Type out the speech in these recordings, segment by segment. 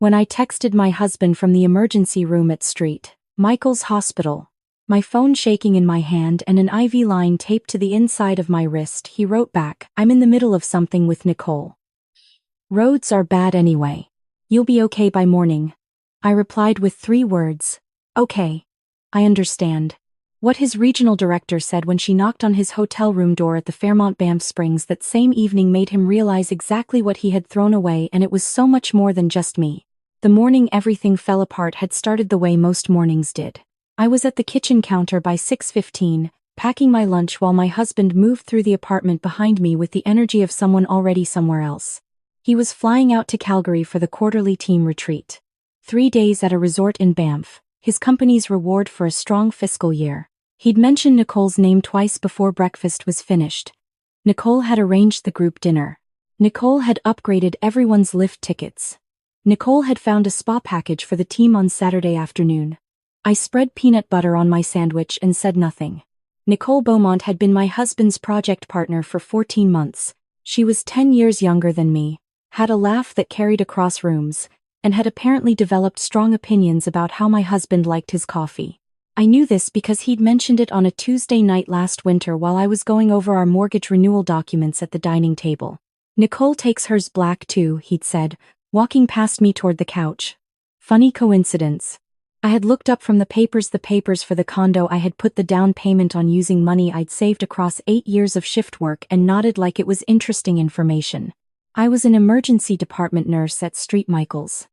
when I texted my husband from the emergency room at St. Michael's Hospital. My phone shaking in my hand and an IV line taped to the inside of my wrist, he wrote back, "I'm in the middle of something with Nicole. Roads are bad anyway. You'll be okay by morning." I replied with 3 words. "Okay. I understand." What his regional director said when she knocked on his hotel room door at the Fairmont Banff Springs that same evening made him realize exactly what he had thrown away, and it was so much more than just me. The morning everything fell apart had started the way most mornings did. I was at the kitchen counter by 6:15, packing my lunch while my husband moved through the apartment behind me with the energy of someone already somewhere else. He was flying out to Calgary for the quarterly team retreat. 3 days at a resort in Banff, his company's reward for a strong fiscal year. He'd mentioned Nicole's name twice before breakfast was finished. Nicole had arranged the group dinner. Nicole had upgraded everyone's lift tickets. Nicole had found a spa package for the team on Saturday afternoon. I spread peanut butter on my sandwich and said nothing. Nicole Beaumont had been my husband's project partner for 14 months. She was 10 years younger than me, had a laugh that carried across rooms, and had apparently developed strong opinions about how my husband liked his coffee. I knew this because he'd mentioned it on a Tuesday night last winter while I was going over our mortgage renewal documents at the dining table. "Nicole takes hers black too," he'd said, walking past me toward the couch. Funny coincidence. I had looked up from the papers for the condo I had put the down payment on using money I'd saved across 8 years of shift work and nodded like it was interesting information. I was an emergency department nurse at St. Michael's.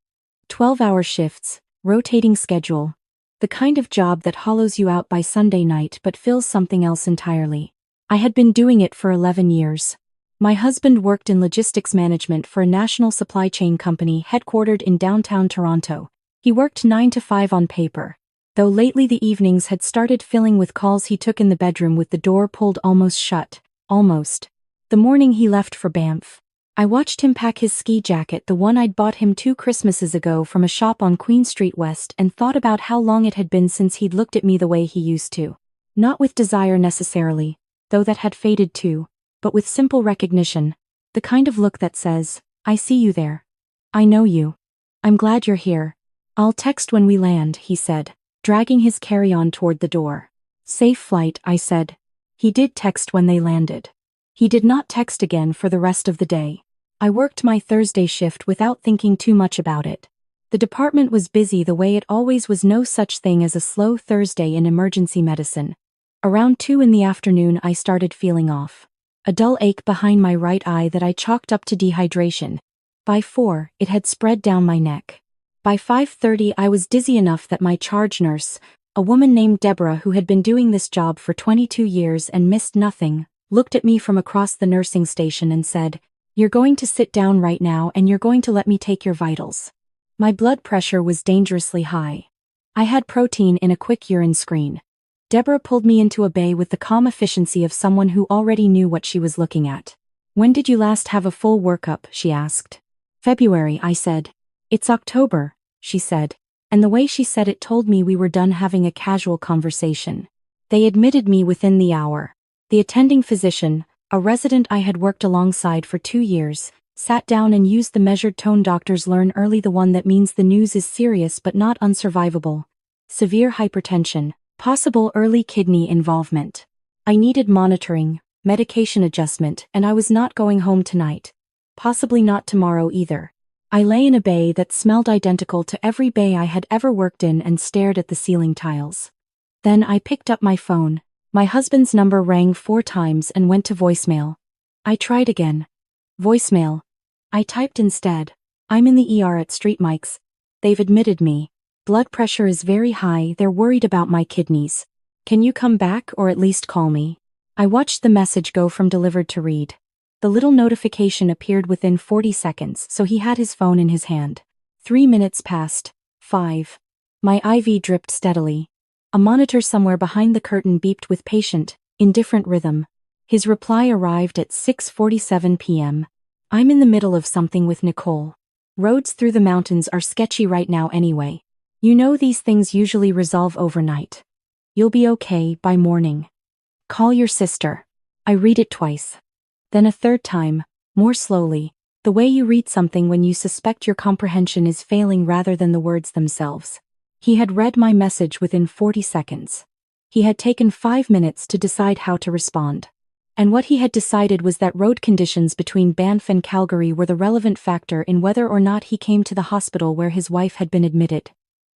12-hour shifts, rotating schedule. The kind of job that hollows you out by Sunday night but fills something else entirely. I had been doing it for 11 years. My husband worked in logistics management for a national supply chain company headquartered in downtown Toronto. He worked 9 to 5 on paper, though lately the evenings had started filling with calls he took in the bedroom with the door pulled almost shut. Almost. The morning he left for Banff, I watched him pack his ski jacket, the one I'd bought him 2 Christmases ago from a shop on Queen Street West, and thought about how long it had been since he'd looked at me the way he used to. Not with desire necessarily, though that had faded too, but with simple recognition. The kind of look that says, "I see you there. I know you. I'm glad you're here. I'll text when we land," he said, dragging his carry-on toward the door. "Safe flight," I said. He did text when they landed. He did not text again for the rest of the day. I worked my Thursday shift without thinking too much about it. The department was busy the way it always was, no such thing as a slow Thursday in emergency medicine. Around 2 in the afternoon I started feeling off. A dull ache behind my right eye that I chalked up to dehydration. By 4, it had spread down my neck. By 5:30 I was dizzy enough that my charge nurse, a woman named Deborah who had been doing this job for 22 years and missed nothing, looked at me from across the nursing station and said, "You're going to sit down right now and you're going to let me take your vitals." My blood pressure was dangerously high. I had protein in a quick urine screen. Deborah pulled me into a bay with the calm efficiency of someone who already knew what she was looking at. "When did you last have a full workup?" she asked. "February," I said. "It's October," she said, and the way she said it told me we were done having a casual conversation. They admitted me within the hour. The attending physician, a resident I had worked alongside for 2 years, sat down and used the measured tone doctors learn early, the one that means the news is serious but not unsurvivable. Severe hypertension, possible early kidney involvement. I needed monitoring, medication adjustment, and I was not going home tonight. Possibly not tomorrow either. I lay in a bay that smelled identical to every bay I had ever worked in and stared at the ceiling tiles. Then I picked up my phone. My husband's number rang 4 times and went to voicemail. I tried again. Voicemail. I typed instead, "I'm in the ER at St. Mike's. They've admitted me. Blood pressure is very high, they're worried about my kidneys. Can you come back or at least call me?" I watched the message go from delivered to read. The little notification appeared within 40 seconds, so he had his phone in his hand. 3 minutes passed. 5. My IV dripped steadily. A monitor somewhere behind the curtain beeped with patient, indifferent rhythm. His reply arrived at 6:47 p.m. "I'm in the middle of something with Nicole. Roads through the mountains are sketchy right now anyway. You know these things usually resolve overnight. You'll be okay by morning. Call your sister." I read it twice. Then a third time, more slowly. The way you read something when you suspect your comprehension is failing rather than the words themselves. He had read my message within 40 seconds. He had taken 5 minutes to decide how to respond. And what he had decided was that road conditions between Banff and Calgary were the relevant factor in whether or not he came to the hospital where his wife had been admitted.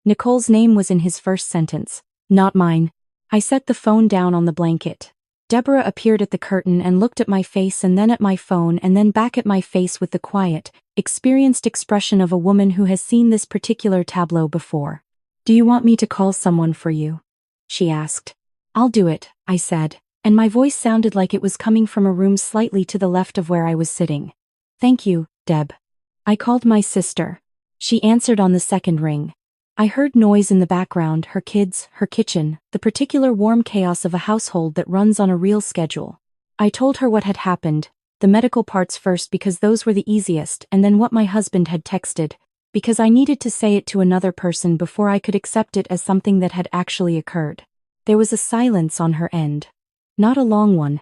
Nicole's name was in his first sentence, not mine. I set the phone down on the blanket. Deborah appeared at the curtain and looked at my face and then at my phone and then back at my face with the quiet, experienced expression of a woman who has seen this particular tableau before. "Do you want me to call someone for you?" she asked. "I'll do it," I said, and my voice sounded like it was coming from a room slightly to the left of where I was sitting. "Thank you, Deb." I called my sister. She answered on the second ring. I heard noise in the background, her kids, her kitchen, the particular warm chaos of a household that runs on a real schedule. I told her what had happened, the medical parts first because those were the easiest, and then what my husband had texted, because I needed to say it to another person before I could accept it as something that had actually occurred. There was a silence on her end. Not a long one.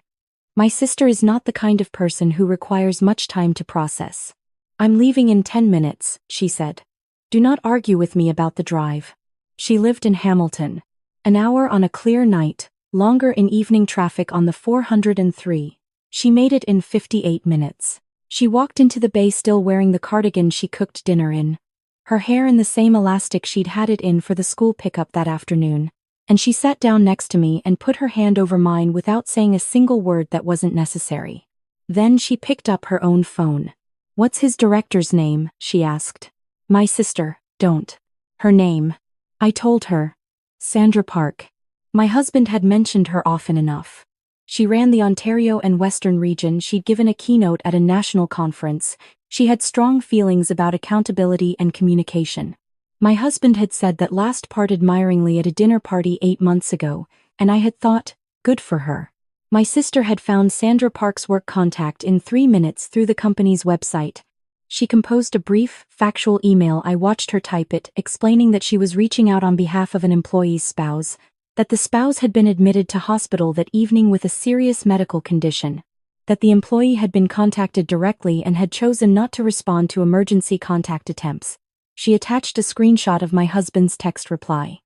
My sister is not the kind of person who requires much time to process. "I'm leaving in 10 minutes, she said. "Do not argue with me about the drive." She lived in Hamilton. An hour on a clear night, longer in evening traffic on the 403. She made it in 58 minutes. She walked into the bay still wearing the cardigan she cooked dinner in. Her hair in the same elastic she'd had it in for the school pickup that afternoon. And she sat down next to me and put her hand over mine without saying a single word that wasn't necessary. Then she picked up her own phone. "What's his director's name?" she asked. "My sister, don't." "Her name." I told her. Sandra Park. My husband had mentioned her often enough. She ran the Ontario and Western region, she'd given a keynote at a national conference, she had strong feelings about accountability and communication. My husband had said that last part admiringly at a dinner party 8 months ago, and I had thought, good for her. My sister had found Sandra Park's work contact in 3 minutes through the company's website. She composed a brief, factual email. I watched her type it, explaining that she was reaching out on behalf of an employee's spouse, that the spouse had been admitted to hospital that evening with a serious medical condition, that the employee had been contacted directly and had chosen not to respond to emergency contact attempts. She attached a screenshot of my husband's text reply.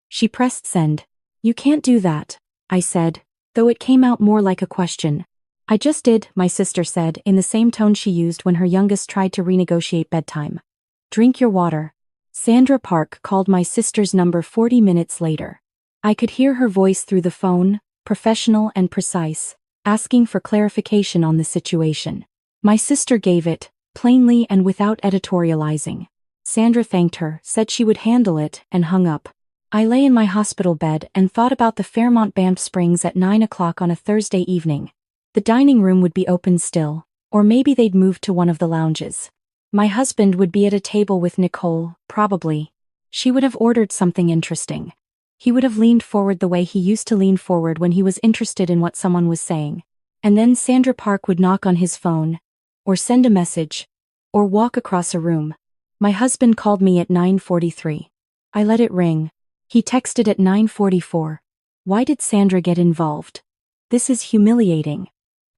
She pressed send. "You can't do that," I said, though it came out more like a question. "I just did," my sister said in the same tone she used when her youngest tried to renegotiate bedtime. "Drink your water." Sandra Park called my sister's number 40 minutes later. I could hear her voice through the phone, professional and precise, asking for clarification on the situation. My sister gave it, plainly and without editorializing. Sandra thanked her, said she would handle it, and hung up. I lay in my hospital bed and thought about the Fairmont Banff Springs at 9 o'clock on a Thursday evening. The dining room would be open still, or maybe they'd moved to one of the lounges. My husband would be at a table with Nicole, probably. She would have ordered something interesting. He would have leaned forward the way he used to lean forward when he was interested in what someone was saying. And then Sandra Park would knock on his phone, or send a message, or walk across a room. My husband called me at 9:43. I let it ring. He texted at 9:44. "Why did Sandra get involved? This is humiliating.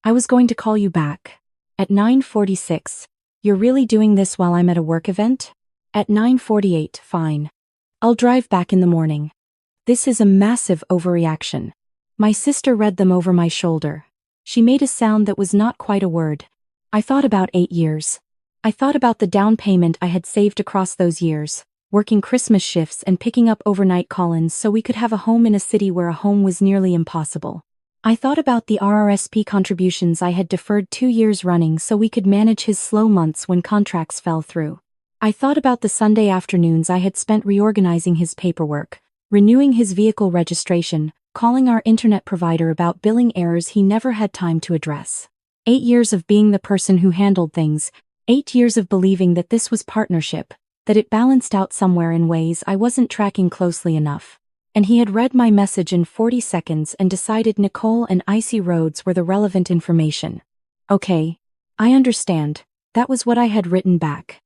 I was going to call you back." At 9:46. "You're really doing this while I'm at a work event?" At 9:48. "Fine. I'll drive back in the morning." This is a massive overreaction. My sister read them over my shoulder. She made a sound that was not quite a word. I thought about 8 years. I thought about the down payment I had saved across those years, working Christmas shifts and picking up overnight call-ins so we could have a home in a city where a home was nearly impossible. I thought about the RRSP contributions I had deferred 2 years running so we could manage his slow months when contracts fell through. I thought about the Sunday afternoons I had spent reorganizing his paperwork, renewing his vehicle registration, calling our internet provider about billing errors he never had time to address. 8 years of being the person who handled things, 8 years of believing that this was partnership, that it balanced out somewhere in ways I wasn't tracking closely enough. And he had read my message in 40 seconds and decided Nicole and icy roads were the relevant information. "Okay. I understand." That was what I had written back.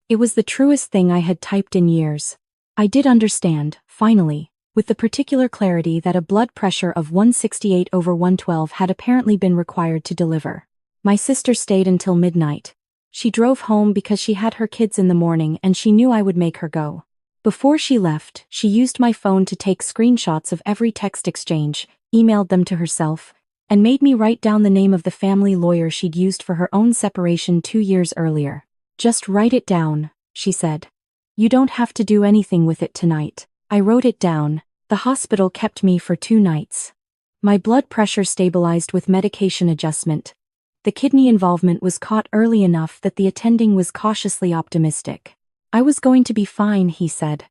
It was the truest thing I had typed in years. I did understand, finally, with the particular clarity that a blood pressure of 168/112 had apparently been required to deliver. My sister stayed until midnight. She drove home because she had her kids in the morning and she knew I would make her go. Before she left, she used my phone to take screenshots of every text exchange, emailed them to herself, and made me write down the name of the family lawyer she'd used for her own separation 2 years earlier. "Just write it down," she said. "You don't have to do anything with it tonight." I wrote it down. The hospital kept me for 2 nights. My blood pressure stabilized with medication adjustment. The kidney involvement was caught early enough that the attending was cautiously optimistic. "I was going to be fine," he said.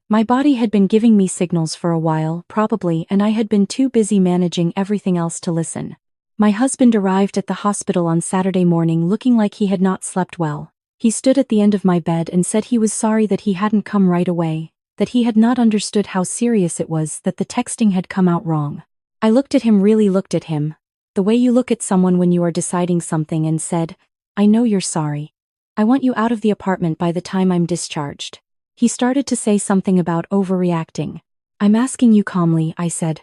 "My body had been giving me signals for a while, probably, and I had been too busy managing everything else to listen." My husband arrived at the hospital on Saturday morning looking like he had not slept well. He stood at the end of my bed and said he was sorry that he hadn't come right away, that he had not understood how serious it was, that the texting had come out wrong. I looked at him, really looked at him, the way you look at someone when you are deciding something, and said, "I know you're sorry. I want you out of the apartment by the time I'm discharged." He started to say something about overreacting. "I'm asking you calmly," I said.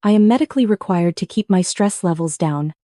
"I am medically required to keep my stress levels down.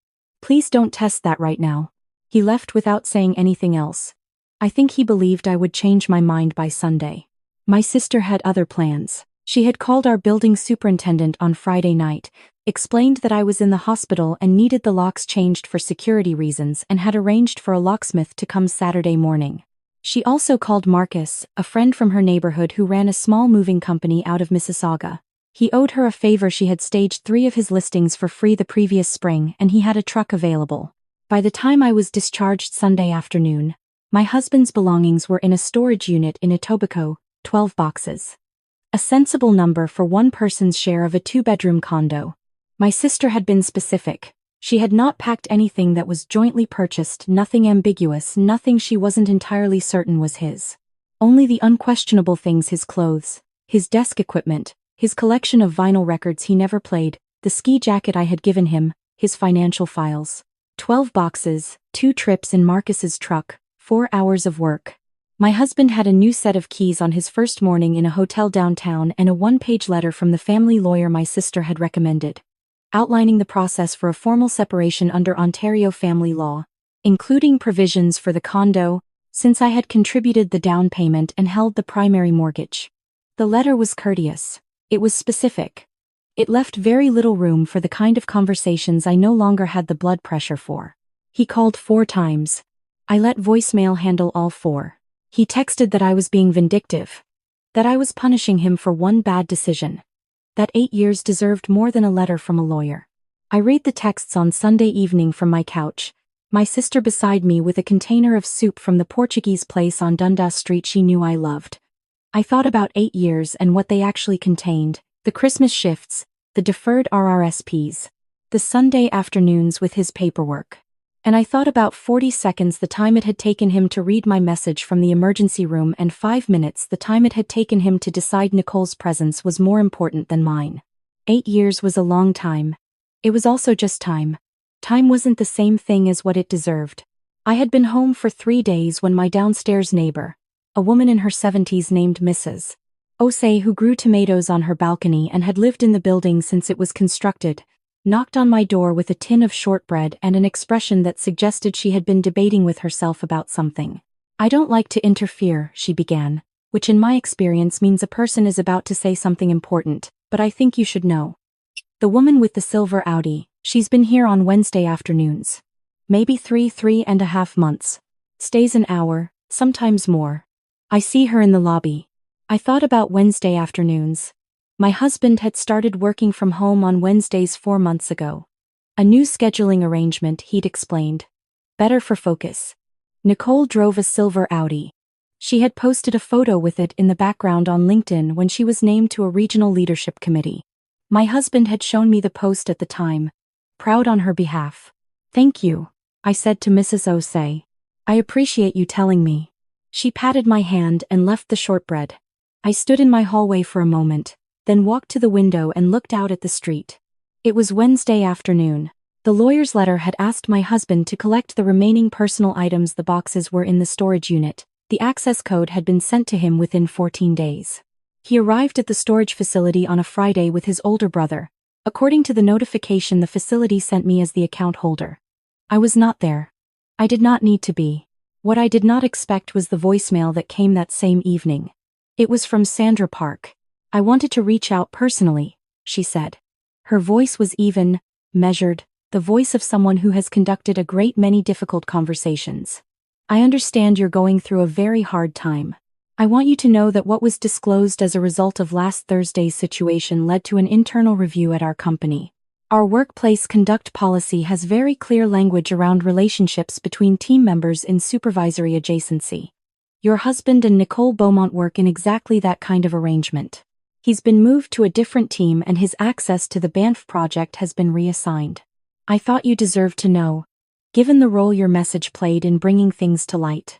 Please don't test that right now." He left without saying anything else. I think he believed I would change my mind by Sunday. My sister had other plans. She had called our building superintendent on Friday night, explained that I was in the hospital and needed the locks changed for security reasons, and had arranged for a locksmith to come Saturday morning. She also called Marcus, a friend from her neighborhood who ran a small moving company out of Mississauga. He owed her a favor. She had staged 3 of his listings for free the previous spring, and he had a truck available. By the time I was discharged Sunday afternoon, my husband's belongings were in a storage unit in Etobicoke, 12 boxes. A sensible number for one person's share of a 2-bedroom condo. My sister had been specific. She had not packed anything that was jointly purchased, nothing ambiguous, nothing she wasn't entirely certain was his. Only the unquestionable things: his clothes, his desk equipment, his collection of vinyl records he never played, the ski jacket I had given him, his financial files. 12 boxes, 2 trips in Marcus's truck, 4 hours of work. My husband had a new set of keys on his first morning in a hotel downtown and a 1-page letter from the family lawyer my sister had recommended, outlining the process for a formal separation under Ontario family law, including provisions for the condo, since I had contributed the down payment and held the primary mortgage. The letter was courteous. It was specific. It left very little room for the kind of conversations I no longer had the blood pressure for. He called 4 times. I let voicemail handle all 4. He texted that I was being vindictive, that I was punishing him for one bad decision, that 8 years deserved more than a letter from a lawyer. I read the texts on Sunday evening from my couch, my sister beside me with a container of soup from the Portuguese place on Dundas Street she knew I loved. I thought about 8 years and what they actually contained: the Christmas shifts, the deferred RRSPs, the Sunday afternoons with his paperwork. And I thought about 40 seconds the time it had taken him to read my message from the emergency room, and 5 minutes the time it had taken him to decide Nicole's presence was more important than mine. 8 years was a long time. It was also just time. Time wasn't the same thing as what it deserved. I had been home for 3 days when my downstairs neighbor, a woman in her 70s named Mrs. Osei, who grew tomatoes on her balcony and had lived in the building since it was constructed, knocked on my door with a tin of shortbread and an expression that suggested she had been debating with herself about something. "I don't like to interfere," she began, which in my experience means a person is about to say something important, "but I think you should know. The woman with the silver Audi, she's been here on Wednesday afternoons. Maybe 3.5 months. Stays an hour, sometimes more. I see her in the lobby." I thought about Wednesday afternoons. My husband had started working from home on Wednesdays 4 months ago. A new scheduling arrangement, he'd explained. Better for focus. Nicole drove a silver Audi. She had posted a photo with it in the background on LinkedIn when she was named to a regional leadership committee. My husband had shown me the post at the time, proud on her behalf. "Thank you," I said to Mrs. Osei. "I appreciate you telling me." She patted my hand and left the shortbread. I stood in my hallway for a moment, then walked to the window and looked out at the street. It was Wednesday afternoon. The lawyer's letter had asked my husband to collect the remaining personal items. The boxes were in the storage unit. The access code had been sent to him within 14 days. He arrived at the storage facility on a Friday with his older brother. According to the notification the facility sent me as the account holder. I was not there. I did not need to be. What I did not expect was the voicemail that came that same evening. It was from Sandra Park. "I wanted to reach out personally," she said. Her voice was even, measured, the voice of someone who has conducted a great many difficult conversations. "I understand you're going through a very hard time. I want you to know that what was disclosed as a result of last Thursday's situation led to an internal review at our company. Our workplace conduct policy has very clear language around relationships between team members in supervisory adjacency. Your husband and Nicole Beaumont work in exactly that kind of arrangement. He's been moved to a different team and his access to the Banff project has been reassigned. I thought you deserved to know, given the role your message played in bringing things to light.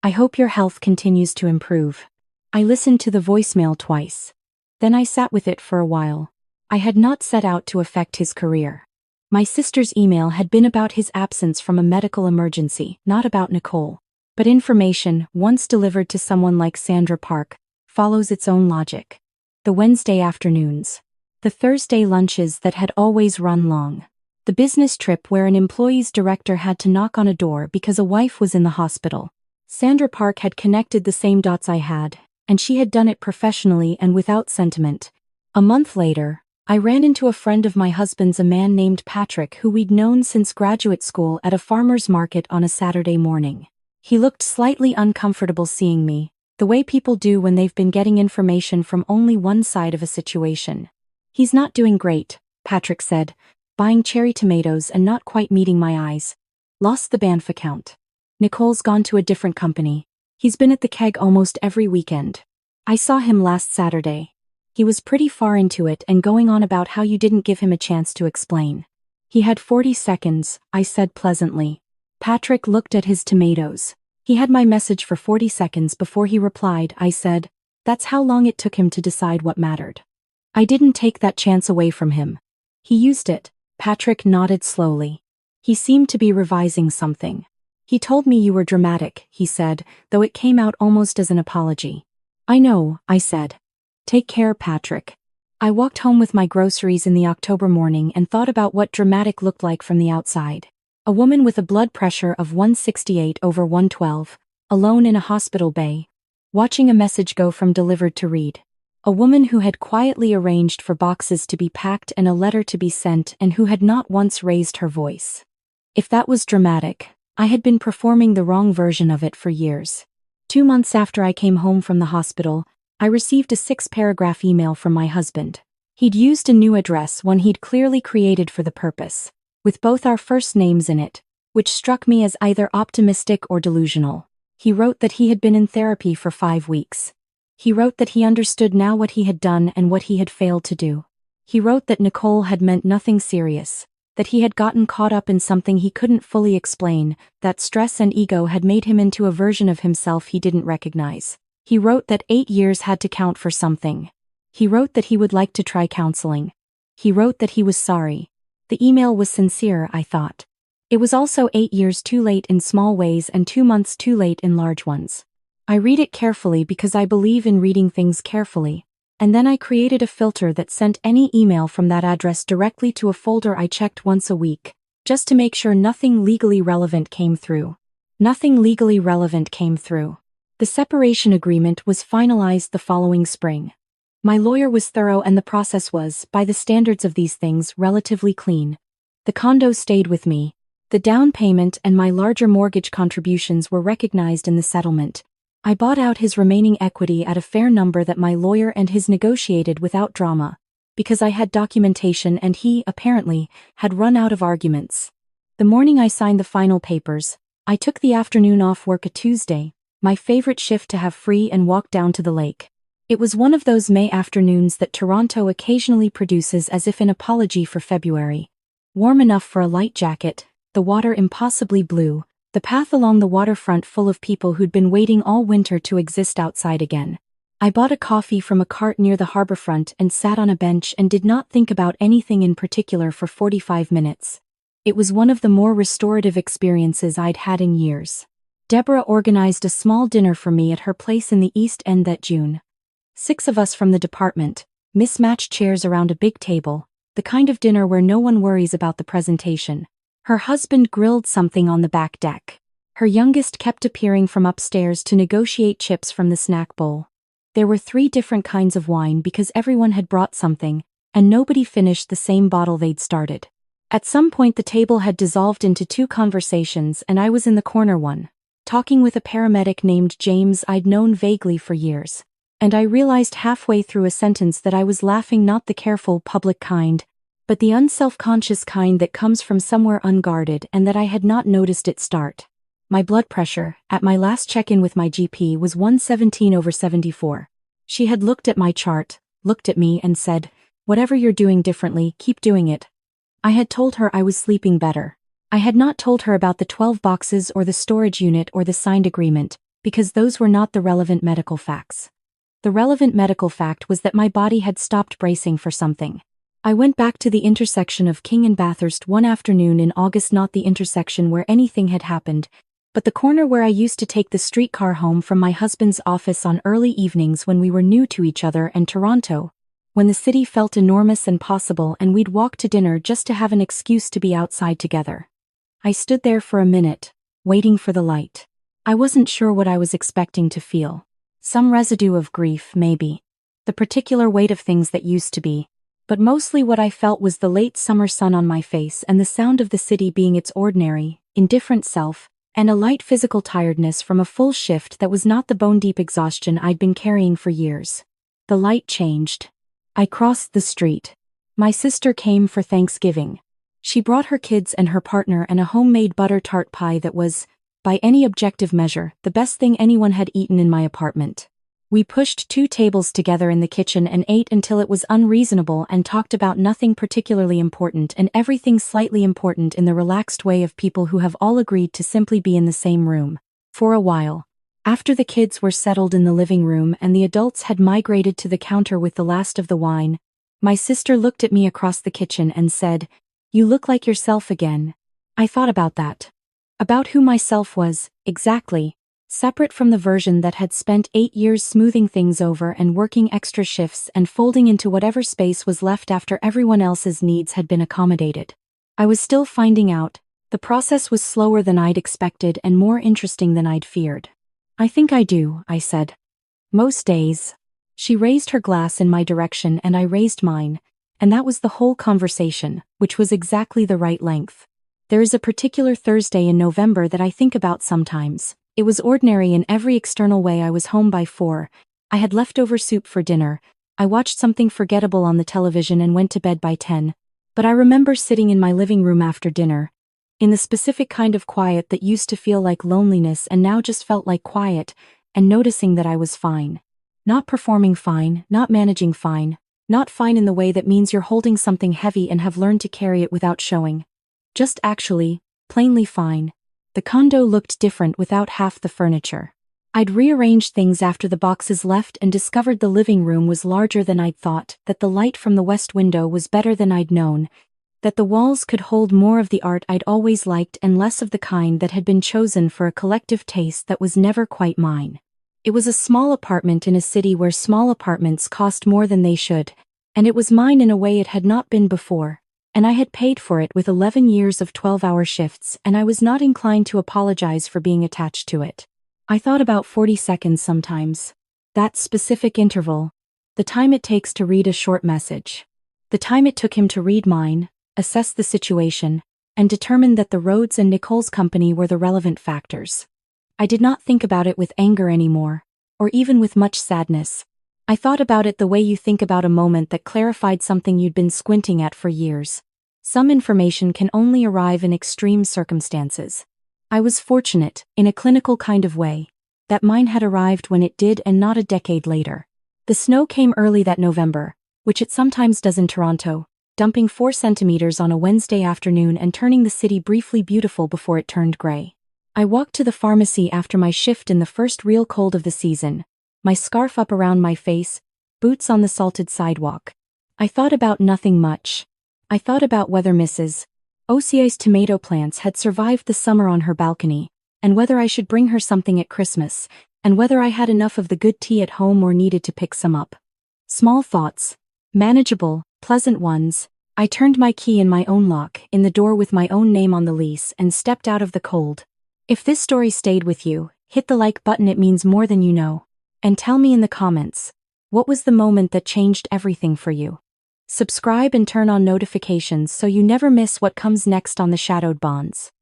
I hope your health continues to improve." I listened to the voicemail twice. Then I sat with it for a while. I had not set out to affect his career. My sister's email had been about his absence from a medical emergency, not about Nicole. But information, once delivered to someone like Sandra Park, follows its own logic. The Wednesday afternoons. The Thursday lunches that had always run long. The business trip where an employee's director had to knock on a door because a wife was in the hospital. Sandra Park had connected the same dots I had, and she had done it professionally and without sentiment. A month later, I ran into a friend of my husband's, a man named Patrick, who we'd known since graduate school, at a farmer's market on a Saturday morning. He looked slightly uncomfortable seeing me, the way people do when they've been getting information from only one side of a situation. "He's not doing great," Patrick said, "buying cherry tomatoes and not quite meeting my eyes. Lost the Banff account. Nicole's gone to a different company. He's been at the keg almost every weekend. I saw him last Saturday. He was pretty far into it and going on about how you didn't give him a chance to explain." "He had 40 seconds, I said pleasantly. Patrick looked at his tomatoes. "He had my message for 40 seconds before he replied," I said. "That's how long it took him to decide what mattered. I didn't take that chance away from him. He used it." Patrick nodded slowly. He seemed to be revising something. "He told me you were dramatic," he said, though it came out almost as an apology. "I know," I said. "Take care, Patrick." I walked home with my groceries in the October morning and thought about what dramatic looked like from the outside. A woman with a blood pressure of 168/112, alone in a hospital bay, watching a message go from delivered to read. A woman who had quietly arranged for boxes to be packed and a letter to be sent and who had not once raised her voice. If that was dramatic, I had been performing the wrong version of it for years. 2 months after I came home from the hospital, I received a 6-paragraph email from my husband. He'd used a new address, one he'd clearly created for the purpose, with both our first names in it, which struck me as either optimistic or delusional. He wrote that he had been in therapy for 5 weeks. He wrote that he understood now what he had done and what he had failed to do. He wrote that Nicole had meant nothing serious, that he had gotten caught up in something he couldn't fully explain, that stress and ego had made him into a version of himself he didn't recognize. He wrote that 8 years had to count for something. He wrote that he would like to try counseling. He wrote that he was sorry. The email was sincere, I thought. It was also 8 years too late in small ways and 2 months too late in large ones. I read it carefully because I believe in reading things carefully, and then I created a filter that sent any email from that address directly to a folder I checked once a week, just to make sure nothing legally relevant came through. Nothing legally relevant came through. The separation agreement was finalized the following spring. My lawyer was thorough and the process was, by the standards of these things, relatively clean. The condo stayed with me. The down payment and my larger mortgage contributions were recognized in the settlement. I bought out his remaining equity at a fair number that my lawyer and his negotiated without drama, because I had documentation and he, apparently, had run out of arguments. The morning I signed the final papers, I took the afternoon off work, a Tuesday, my favorite shift to have free, and walked down to the lake. It was one of those May afternoons that Toronto occasionally produces as if in apology for February. Warm enough for a light jacket, the water impossibly blue, the path along the waterfront full of people who'd been waiting all winter to exist outside again. I bought a coffee from a cart near the harborfront and sat on a bench and did not think about anything in particular for 45 minutes. It was one of the more restorative experiences I'd had in years. Deborah organized a small dinner for me at her place in the East End that June. 6 of us from the department, mismatched chairs around a big table, the kind of dinner where no one worries about the presentation. Her husband grilled something on the back deck. Her youngest kept appearing from upstairs to negotiate chips from the snack bowl. There were 3 different kinds of wine because everyone had brought something, and nobody finished the same bottle they'd started. At some point the table had dissolved into 2 conversations and I was in the corner one, talking with a paramedic named James I'd known vaguely for years. And I realized halfway through a sentence that I was laughing not the careful, public kind, but the unself-conscious kind that comes from somewhere unguarded and that I had not noticed it start. My blood pressure, at my last check-in with my GP, was 117/74. She had looked at my chart, looked at me and said, "Whatever you're doing differently, keep doing it." I had told her I was sleeping better. I had not told her about the 12 boxes or the storage unit or the signed agreement, because those were not the relevant medical facts. The relevant medical fact was that my body had stopped bracing for something. I went back to the intersection of King and Bathurst one afternoon in August, not the intersection where anything had happened, but the corner where I used to take the streetcar home from my husband's office on early evenings when we were new to each other, and Toronto, when the city felt enormous and possible and we'd walk to dinner just to have an excuse to be outside together. I stood there for a minute, waiting for the light. I wasn't sure what I was expecting to feel. Some residue of grief, maybe. The particular weight of things that used to be. But mostly what I felt was the late summer sun on my face and the sound of the city being its ordinary, indifferent self, and a light physical tiredness from a full shift that was not the bone-deep exhaustion I'd been carrying for years. The light changed. I crossed the street. My sister came for Thanksgiving. She brought her kids and her partner and a homemade butter tart pie that was, by any objective measure, the best thing anyone had eaten in my apartment. We pushed 2 tables together in the kitchen and ate until it was unreasonable and talked about nothing particularly important and everything slightly important in the relaxed way of people who have all agreed to simply be in the same room. For a while. After the kids were settled in the living room and the adults had migrated to the counter with the last of the wine, my sister looked at me across the kitchen and said, "You look like yourself again." I thought about that. About who myself was, exactly, separate from the version that had spent 8 years smoothing things over and working extra shifts and folding into whatever space was left after everyone else's needs had been accommodated. I was still finding out. The process was slower than I'd expected and more interesting than I'd feared. "I think I do," I said. "Most days." She raised her glass in my direction and I raised mine, and that was the whole conversation, which was exactly the right length. There is a particular Thursday in November that I think about sometimes. It was ordinary in every external way. I was home by 4. I had leftover soup for dinner. I watched something forgettable on the television and went to bed by 10. But I remember sitting in my living room after dinner, in the specific kind of quiet that used to feel like loneliness and now just felt like quiet, and noticing that I was fine. Not performing fine, not managing fine, not fine in the way that means you're holding something heavy and have learned to carry it without showing. Just actually, plainly fine. The condo looked different without half the furniture. I'd rearranged things after the boxes left and discovered the living room was larger than I'd thought, that the light from the west window was better than I'd known, that the walls could hold more of the art I'd always liked and less of the kind that had been chosen for a collective taste that was never quite mine. It was a small apartment in a city where small apartments cost more than they should, and it was mine in a way it had not been before, and I had paid for it with 11 years of 12-hour shifts, and I was not inclined to apologize for being attached to it. I thought about 40 seconds sometimes. That specific interval. The time it takes to read a short message. The time it took him to read mine, assess the situation, and determine that the Rhodes and Nicole's company were the relevant factors. I did not think about it with anger anymore, or even with much sadness. I thought about it the way you think about a moment that clarified something you'd been squinting at for years. Some information can only arrive in extreme circumstances. I was fortunate, in a clinical kind of way, that mine had arrived when it did and not a decade later. The snow came early that November, which it sometimes does in Toronto, dumping 4 centimeters on a Wednesday afternoon and turning the city briefly beautiful before it turned gray. I walked to the pharmacy after my shift in the first real cold of the season, my scarf up around my face, boots on the salted sidewalk. I thought about nothing much. I thought about whether Mrs. Osei's tomato plants had survived the summer on her balcony, and whether I should bring her something at Christmas, and whether I had enough of the good tea at home or needed to pick some up. Small thoughts. Manageable, pleasant ones. I turned my key in my own lock, in the door with my own name on the lease, and stepped out of the cold. If this story stayed with you, hit the like button, it means more than you know. And tell me in the comments, what was the moment that changed everything for you? Subscribe and turn on notifications so you never miss what comes next on the Shadowed Bonds.